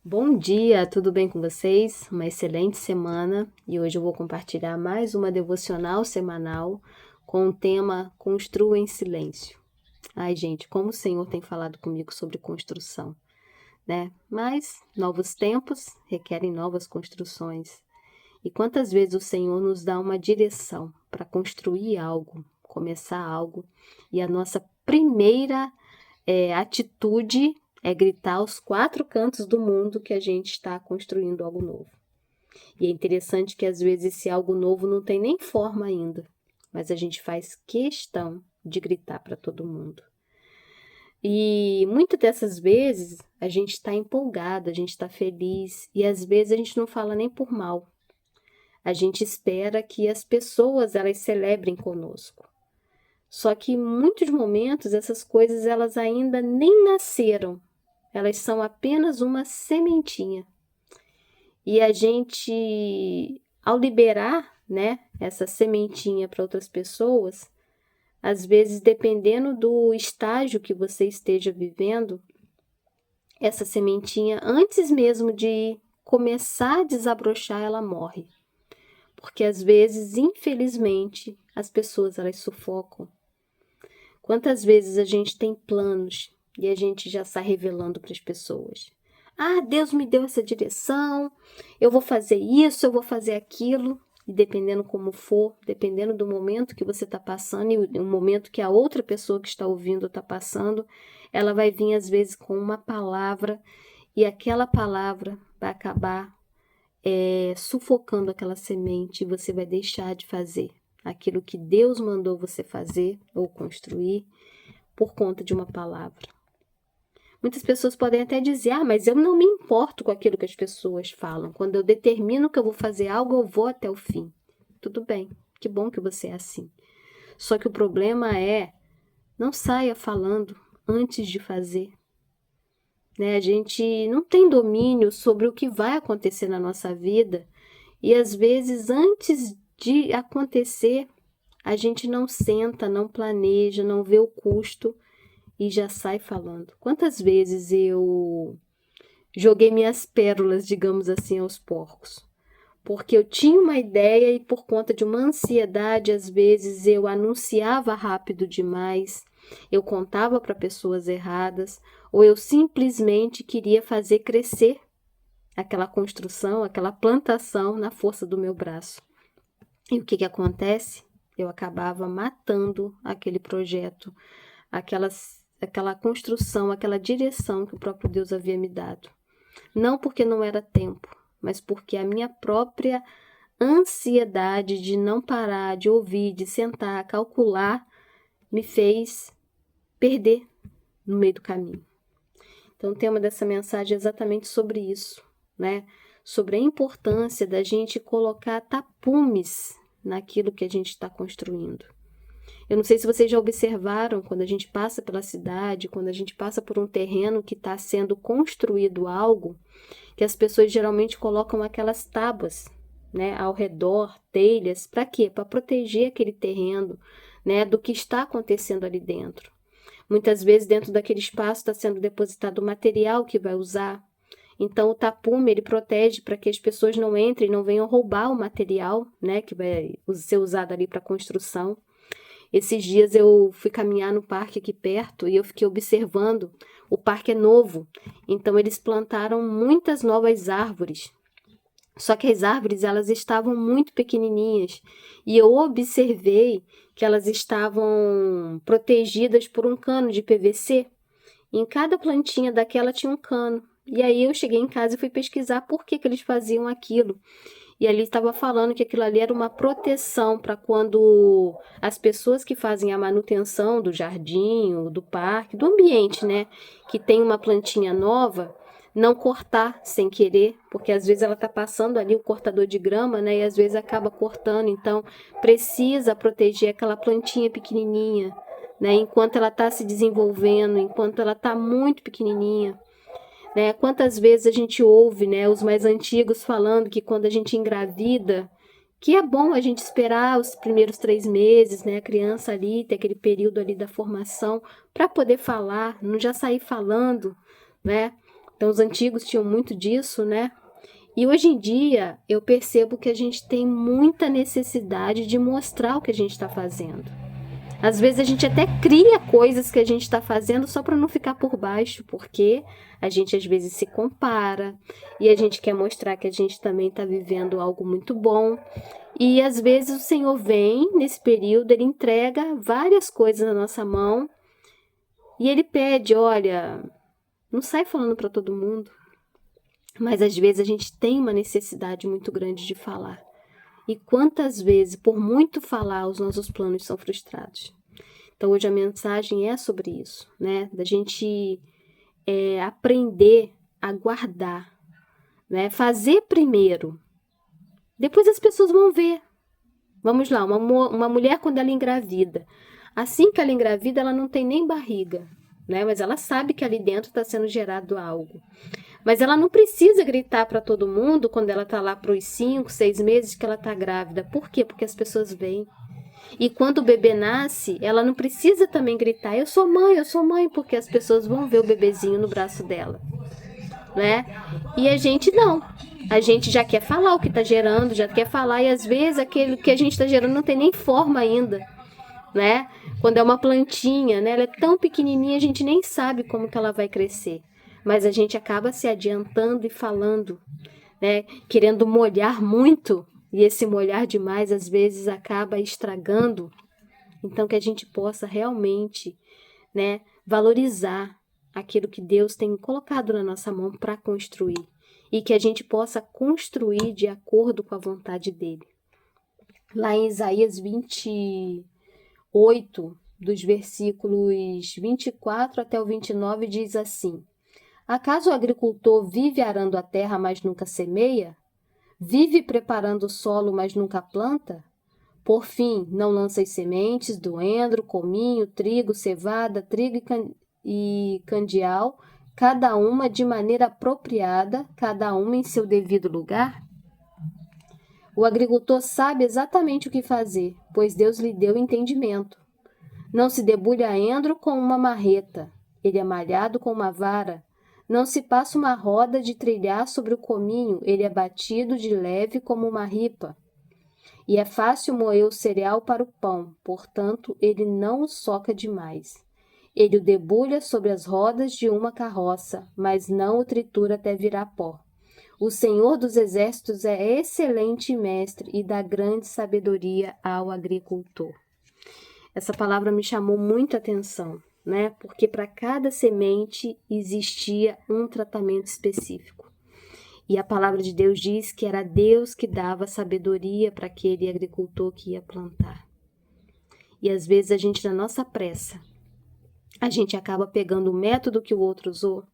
Bom dia, tudo bem com vocês? Uma excelente semana e hoje eu vou compartilhar mais uma devocional semanal com o tema Construa em Silêncio. Ai, gente, como o Senhor tem falado comigo sobre construção, né? Mas novos tempos requerem novas construções. E quantas vezes o Senhor nos dá uma direção para construir algo, começar algo, e a nossa primeira atitude é gritar aos quatro cantos do mundo que a gente está construindo algo novo. E é interessante que às vezes esse algo novo não tem nem forma ainda, mas a gente faz questão de gritar para todo mundo. E muitas dessas vezes a gente está empolgado, a gente está feliz e às vezes a gente não fala nem por mal. A gente espera que as pessoas elas celebrem conosco. Só que em muitos momentos essas coisas elas ainda nem nasceram. Elas são apenas uma sementinha. E a gente, ao liberar, né, essa sementinha para outras pessoas, às vezes, dependendo do estágio que você esteja vivendo, essa sementinha, antes mesmo de começar a desabrochar, ela morre. Porque às vezes, infelizmente, as pessoas elas sufocam. Quantas vezes a gente tem planos e a gente já está revelando para as pessoas? Ah, Deus me deu essa direção, eu vou fazer isso, eu vou fazer aquilo. E dependendo como for, dependendo do momento que você está passando e o momento que a outra pessoa que está ouvindo está passando, ela vai vir às vezes com uma palavra e aquela palavra vai acabar sufocando aquela semente e você vai deixar de fazer aquilo que Deus mandou você fazer ou construir por conta de uma palavra. Muitas pessoas podem até dizer, mas eu não me importo com aquilo que as pessoas falam. Quando eu determino que eu vou fazer algo, eu vou até o fim. Tudo bem, que bom que você é assim. Só que o problema é, não saia falando antes de fazer. Né? A gente não tem domínio sobre o que vai acontecer na nossa vida e às vezes antes de acontecer, a gente não senta, não planeja, não vê o custo e já sai falando. Quantas vezes eu joguei minhas pérolas, digamos assim, aos porcos? Porque eu tinha uma ideia e por conta de uma ansiedade, às vezes eu anunciava rápido demais, eu contava para pessoas erradas, ou eu simplesmente queria fazer crescer aquela construção, aquela plantação na força do meu braço. E o que acontece? Eu acabava matando aquele projeto, aquela construção, aquela direção que o próprio Deus havia me dado. Não porque não era tempo, mas porque a minha própria ansiedade de não parar, de ouvir, de sentar, calcular, me fez perder no meio do caminho. Então, o tema dessa mensagem é exatamente sobre isso, né? Sobre a importância da gente colocar tapumes naquilo que a gente está construindo. Eu não sei se vocês já observaram, quando a gente passa pela cidade, quando a gente passa por um terreno que está sendo construído algo, que as pessoas geralmente colocam aquelas tábuas, né, ao redor, telhas, para quê? Para proteger aquele terreno, né, do que está acontecendo ali dentro. Muitas vezes dentro daquele espaço está sendo depositado o material que vai usar. Então o tapume ele protege para que as pessoas não entrem, não venham roubar o material, né, que vai ser usado ali para construção. Esses dias eu fui caminhar no parque aqui perto e eu fiquei observando. O parque é novo, então eles plantaram muitas novas árvores. Só que as árvores elas estavam muito pequenininhas e eu observei que elas estavam protegidas por um cano de PVC. Em cada plantinha daquela tinha um cano. E aí eu cheguei em casa e fui pesquisar por que eles faziam aquilo. E ali estava falando que aquilo ali era uma proteção para quando as pessoas que fazem a manutenção do jardim, do parque, do ambiente, né, que tem uma plantinha nova, não cortar sem querer, porque às vezes ela está passando ali o cortador de grama, né, e às vezes acaba cortando. Então precisa proteger aquela plantinha pequenininha, né, enquanto ela está se desenvolvendo, enquanto ela está muito pequenininha. Né? Quantas vezes a gente ouve, né, os mais antigos falando que quando a gente engravida, que é bom a gente esperar os primeiros 3 meses, né, a criança ali, ter aquele período ali da formação, para poder falar, não já sair falando, né? Então, os antigos tinham muito disso, né? E hoje em dia, eu percebo que a gente tem muita necessidade de mostrar o que a gente está fazendo. Às vezes a gente até cria coisas que a gente está fazendo só para não ficar por baixo, porque a gente às vezes se compara e a gente quer mostrar que a gente também está vivendo algo muito bom. E às vezes o Senhor vem nesse período, Ele entrega várias coisas na nossa mão e Ele pede, olha, não sai falando para todo mundo, mas às vezes a gente tem uma necessidade muito grande de falar. E quantas vezes, por muito falar, os nossos planos são frustrados. Então, hoje a mensagem é sobre isso, né? Da gente aprender a guardar, né? Fazer primeiro. Depois as pessoas vão ver. Vamos lá, uma mulher quando ela engravida. Assim que ela engravida, ela não tem nem barriga, né? Mas ela sabe que ali dentro está sendo gerado algo. Mas ela não precisa gritar para todo mundo quando ela está lá para os 5, 6 meses que ela está grávida. Por quê? Porque as pessoas veem. E quando o bebê nasce, ela não precisa também gritar, eu sou mãe, porque as pessoas vão ver o bebezinho no braço dela, né? E a gente não. A gente já quer falar o que está gerando, já quer falar, e às vezes aquele que a gente está gerando não tem nem forma ainda, né? Quando é uma plantinha, né? Ela é tão pequenininha, a gente nem sabe como que ela vai crescer. Mas a gente acaba se adiantando e falando, né? Querendo molhar muito, e esse molhar demais às vezes acaba estragando. Então que a gente possa realmente, né, valorizar aquilo que Deus tem colocado na nossa mão para construir. E que a gente possa construir de acordo com a vontade dele. Lá em Isaías 28, dos versículos 24 até o 29, diz assim: acaso o agricultor vive arando a terra, mas nunca semeia? Vive preparando o solo, mas nunca planta? Por fim, não lança as sementes do endro, cominho, trigo, cevada, trigo e candial, cada uma de maneira apropriada, cada uma em seu devido lugar? O agricultor sabe exatamente o que fazer, pois Deus lhe deu entendimento. Não se debulha endro com uma marreta, ele é malhado com uma vara. Não se passa uma roda de trilhar sobre o cominho, ele é batido de leve como uma ripa. E é fácil moer o cereal para o pão, portanto, ele não o soca demais. Ele o debulha sobre as rodas de uma carroça, mas não o tritura até virar pó. O Senhor dos Exércitos é excelente mestre e dá grande sabedoria ao agricultor. Essa palavra me chamou muita atenção, né? Porque para cada semente existia um tratamento específico. E a palavra de Deus diz que era Deus que dava sabedoria para aquele agricultor que ia plantar. E às vezes a gente, na nossa pressa, a gente acaba pegando o método que o outro usou.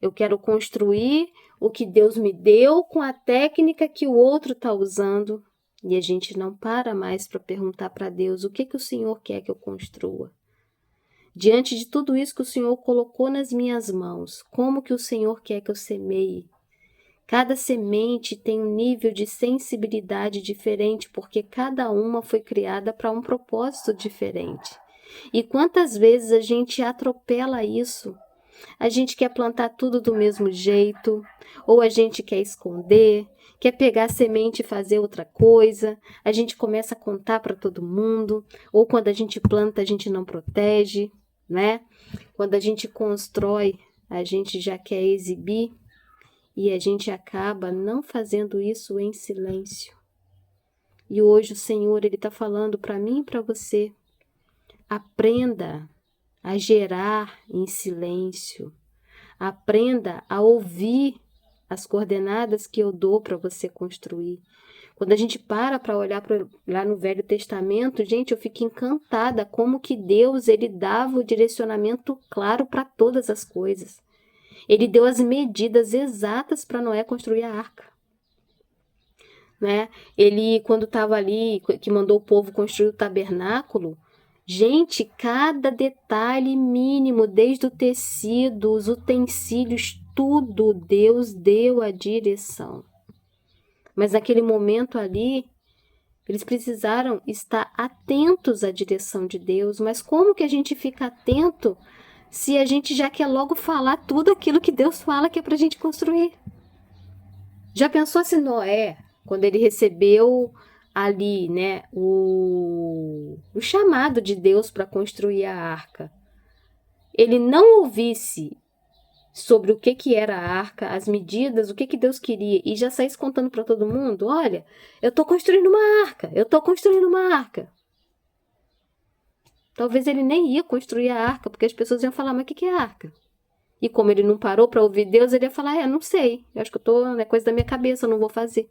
Eu quero construir o que Deus me deu com a técnica que o outro está usando. E a gente não para mais para perguntar para Deus o que o Senhor quer que eu construa. Diante de tudo isso que o Senhor colocou nas minhas mãos, como que o Senhor quer que eu semeie? Cada semente tem um nível de sensibilidade diferente, porque cada uma foi criada para um propósito diferente. E quantas vezes a gente atropela isso? A gente quer plantar tudo do mesmo jeito, ou a gente quer esconder, quer pegar a semente e fazer outra coisa, a gente começa a contar para todo mundo, ou quando a gente planta a gente não protege, né? Quando a gente constrói, a gente já quer exibir e a gente acaba não fazendo isso em silêncio. E hoje o Senhor, Ele está falando para mim e para você, aprenda a gerar em silêncio. Aprenda a ouvir as coordenadas que eu dou para você construir. Quando a gente para olhar lá no Velho Testamento, gente, eu fico encantada como que Deus ele dava o direcionamento claro para todas as coisas. Ele deu as medidas exatas para Noé construir a arca. Né? Ele, quando estava ali, que mandou o povo construir o tabernáculo, gente, cada detalhe mínimo, desde o tecido, os utensílios, tudo, Deus deu a direção. Mas naquele momento ali, eles precisaram estar atentos à direção de Deus. Mas como que a gente fica atento se a gente já quer logo falar tudo aquilo que Deus fala que é para a gente construir? Já pensou se Noé, quando ele recebeu ali, né, o chamado de Deus para construir a arca, ele não ouvisse sobre o que era a arca, as medidas, o que Deus queria, e já saísse contando para todo mundo, olha, eu estou construindo uma arca, eu estou construindo uma arca. Talvez ele nem ia construir a arca, porque as pessoas iam falar, mas o que é arca? E como ele não parou para ouvir Deus, ele ia falar, não sei, eu acho que é coisa da minha cabeça, eu não vou fazer.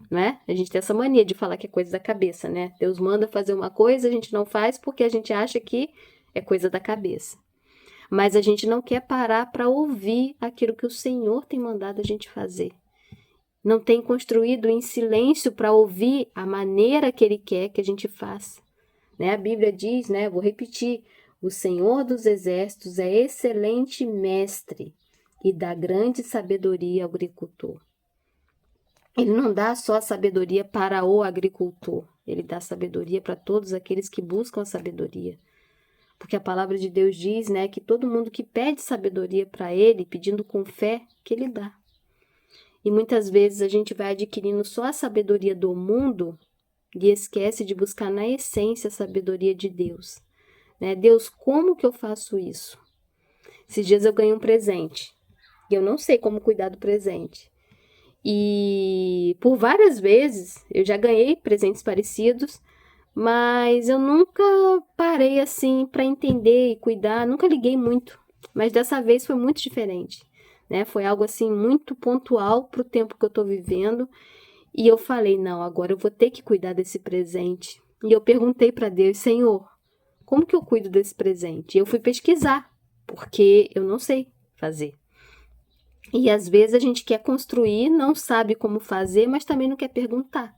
Né? A gente tem essa mania de falar que é coisa da cabeça, né? Deus manda fazer uma coisa, a gente não faz porque a gente acha que é coisa da cabeça. Mas a gente não quer parar para ouvir aquilo que o Senhor tem mandado a gente fazer. Não tem construído em silêncio para ouvir a maneira que Ele quer que a gente faça. Né? A Bíblia diz, né? Vou repetir, o Senhor dos Exércitos é excelente mestre e dá grande sabedoria ao agricultor. Ele não dá só a sabedoria para o agricultor, ele dá sabedoria para todos aqueles que buscam a sabedoria. Porque a palavra de Deus diz, né, que todo mundo que pede sabedoria para ele, pedindo com fé, que ele dá. E muitas vezes a gente vai adquirindo só a sabedoria do mundo e esquece de buscar na essência a sabedoria de Deus. Né? Deus, como que eu faço isso? Esses dias eu ganhei um presente e eu não sei como cuidar do presente. E por várias vezes eu já ganhei presentes parecidos, mas eu nunca parei assim para entender e cuidar, nunca liguei muito. Mas dessa vez foi muito diferente, né? Foi algo assim muito pontual para o tempo que eu estou vivendo. E eu falei, não, agora eu vou ter que cuidar desse presente. E eu perguntei para Deus, Senhor, como que eu cuido desse presente? E eu fui pesquisar, porque eu não sei fazer. E às vezes a gente quer construir, não sabe como fazer, mas também não quer perguntar.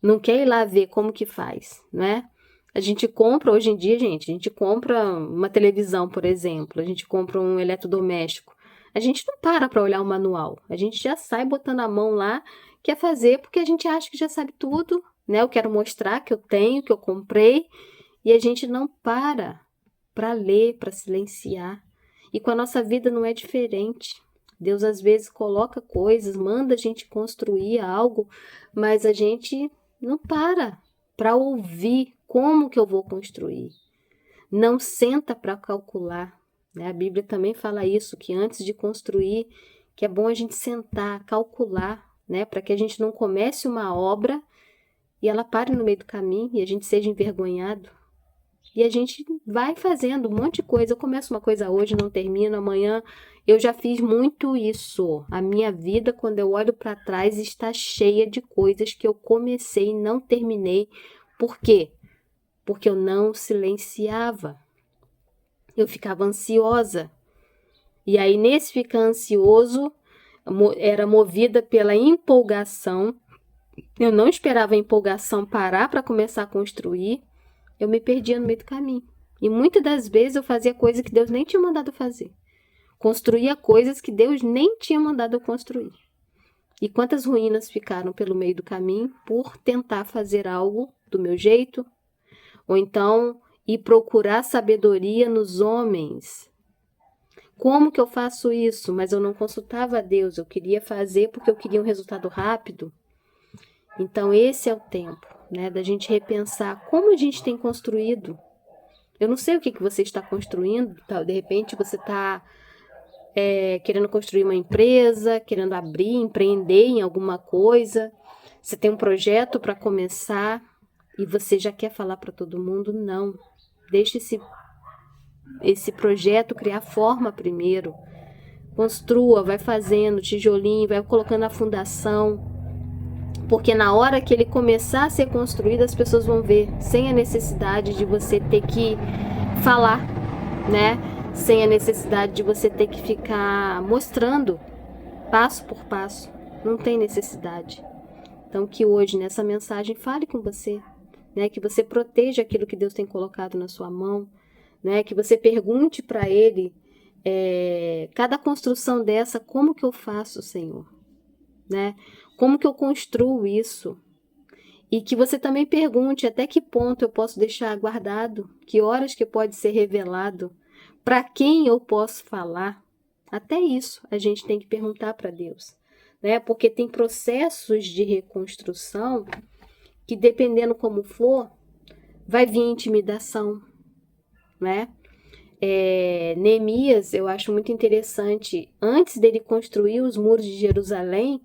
Não quer ir lá ver como que faz, não é? A gente compra, hoje em dia, gente, a gente compra uma televisão, por exemplo, a gente compra um eletrodoméstico. A gente não para olhar o manual, a gente já sai botando a mão lá, quer fazer porque a gente acha que já sabe tudo, né? Eu quero mostrar que eu tenho, que eu comprei, e a gente não para ler, para silenciar. E com a nossa vida não é diferente. Deus às vezes coloca coisas, manda a gente construir algo, mas a gente não para ouvir como que eu vou construir. Não senta para calcular. Né? A Bíblia também fala isso, que antes de construir, que é bom a gente sentar, calcular, né? Para que a gente não comece uma obra e ela pare no meio do caminho e a gente seja envergonhado. E a gente vai fazendo um monte de coisa. Eu começo uma coisa hoje, não termino, amanhã. Eu já fiz muito isso. A minha vida, quando eu olho para trás, está cheia de coisas que eu comecei e não terminei. Por quê? Porque eu não silenciava. Eu ficava ansiosa. E aí, nesse ficar ansioso, era movida pela empolgação. Eu não esperava a empolgação parar para começar a construir. Eu me perdia no meio do caminho. E muitas das vezes eu fazia coisas que Deus nem tinha mandado fazer. Construía coisas que Deus nem tinha mandado eu construir. E quantas ruínas ficaram pelo meio do caminho por tentar fazer algo do meu jeito, ou então ir procurar sabedoria nos homens. Como que eu faço isso? Mas eu não consultava a Deus, eu queria fazer porque eu queria um resultado rápido. Então esse é o tempo, né, da gente repensar como a gente tem construído. Eu não sei o que você está construindo, de repente você está querendo construir uma empresa, querendo abrir, empreender em alguma coisa, você tem um projeto para começar e você já quer falar para todo mundo, não, deixe esse projeto criar forma primeiro, construa, vai fazendo tijolinho, vai colocando a fundação, porque na hora que ele começar a ser construído, as pessoas vão ver, sem a necessidade de você ter que falar, né? Sem a necessidade de você ter que ficar mostrando passo por passo. Não tem necessidade. Então, que hoje, nessa mensagem, fale com você, né? Que você proteja aquilo que Deus tem colocado na sua mão, né? Que você pergunte para Ele, cada construção dessa, como que eu faço, Senhor? Né? Como que eu construo isso? E que você também pergunte até que ponto eu posso deixar guardado, que horas que pode ser revelado, Para quem eu posso falar? Até isso a gente tem que perguntar para Deus, né? Porque tem processos de reconstrução que, dependendo como for, vai vir intimidação, né? Neemias, eu acho muito interessante, antes dele construir os muros de Jerusalém,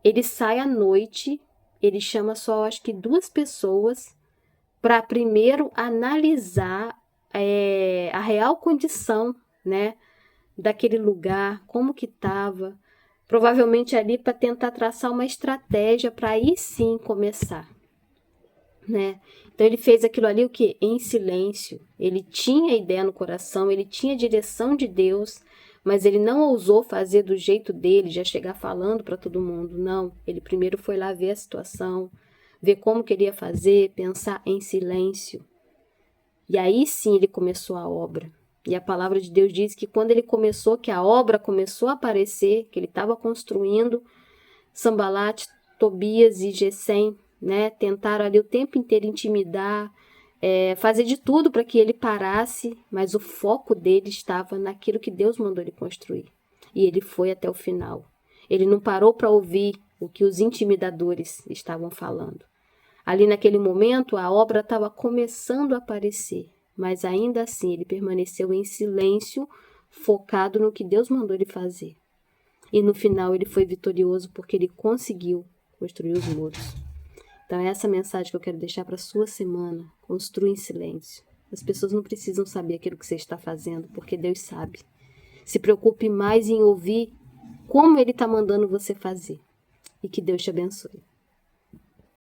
ele sai à noite, ele chama só, acho que 2 pessoas, para primeiro analisar a real condição, né, daquele lugar, como que estava, provavelmente ali para tentar traçar uma estratégia para aí sim começar, né? Então ele fez aquilo ali o quê? Em silêncio. Ele tinha ideia no coração, ele tinha direção de Deus, mas ele não ousou fazer do jeito dele, já chegar falando para todo mundo. Não, ele primeiro foi lá ver a situação, ver como queria fazer, pensar em silêncio. E aí sim ele começou a obra. E a palavra de Deus diz que quando ele começou, que a obra começou a aparecer, que ele estava construindo, Sanbalate, Tobias e Gesem, né, tentaram ali o tempo inteiro intimidar, fazer de tudo para que ele parasse, mas o foco dele estava naquilo que Deus mandou ele construir. E ele foi até o final. Ele não parou para ouvir o que os intimidadores estavam falando. Ali naquele momento, a obra estava começando a aparecer, mas ainda assim ele permaneceu em silêncio, focado no que Deus mandou ele fazer. E no final ele foi vitorioso porque ele conseguiu construir os muros. Então é essa mensagem que eu quero deixar para a sua semana. Construa em silêncio. As pessoas não precisam saber aquilo que você está fazendo, porque Deus sabe. Se preocupe mais em ouvir como Ele está mandando você fazer. E que Deus te abençoe.